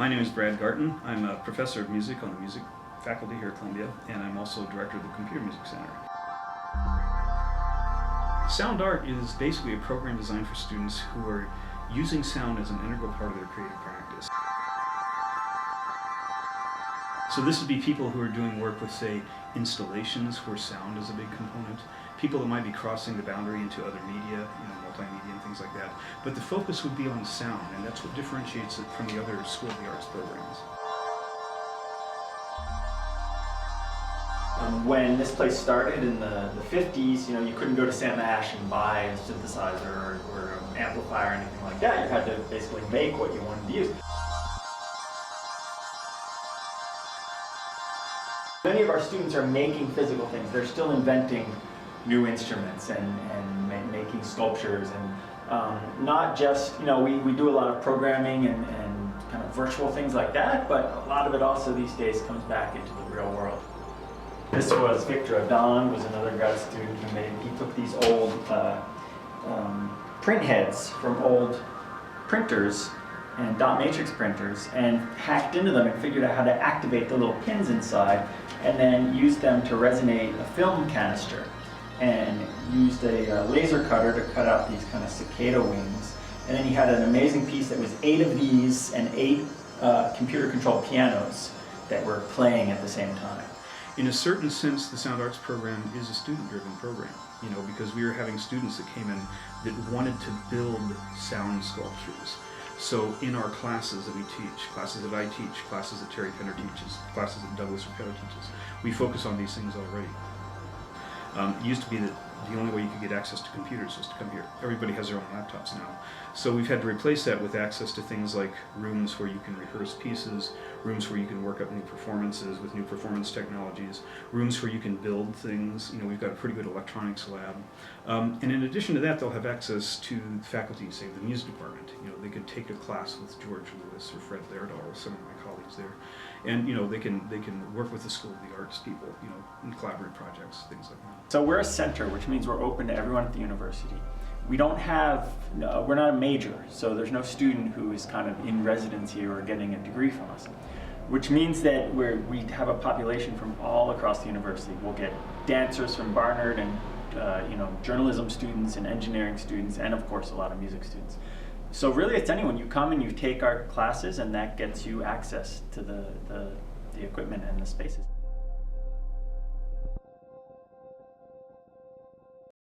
My name is Brad Garton. I'm a professor of music on the music faculty here at Columbia, and I'm also director of the Computer Music Center. Sound art is basically a program designed for students who are using sound as an integral part of their creative practice. So this would be people who are doing work with, say, installations where sound is a big component, people that might be crossing the boundary into other media, multimedia and things like that. But the focus would be on sound, and that's what differentiates it from the other School of the Arts programs. When this place started in the 50s, you couldn't go to Sam Ash and buy a synthesizer or an amplifier or anything like that. You had to basically make what you wanted to use. Many of our students are making physical things. They're still inventing new instruments and making sculptures, and not just, we do a lot of programming and kind of virtual things like that, but a lot of it also these days comes back into the real world. This was Victor Adon, was another grad student he took these old print heads from old printers and dot matrix printers and hacked into them and figured out how to activate the little pins inside, and then used them to resonate a film canister, and used a laser cutter to cut out these kind of cicada wings. And then he had an amazing piece that was 8 of these and 8 computer-controlled pianos that were playing at the same time. In a certain sense, the Sound Arts program is a student-driven program, because we were having students that came in that wanted to build sound sculptures. So in our classes that we teach, classes that I teach, classes that Terry Penner teaches, classes that Douglas Repetto teaches, we focus on these things already. It used to be that the only way you could get access to computers was to come here. Everybody has their own laptops now. So we've had to replace that with access to things like rooms where you can rehearse pieces, rooms where you can work up new performances with new performance technologies, rooms where you can build things. We've got a pretty good electronics lab. And in addition to that, they'll have access to faculty, say the music department. They could take a class with George Lewis or Fred Lairdal or some of my colleagues there. And they can work with the School of the Arts people, in collaborative projects, things like that. So we're a center, which means we're open to everyone at the university. We don't have, we're not a major, so there's no student who is kind of in residency or getting a degree from us, which means that we have a population from all across the university. We'll get dancers from Barnard and journalism students and engineering students, and of course a lot of music students. So really it's anyone. You come and you take our classes, and that gets you access to the equipment and the spaces.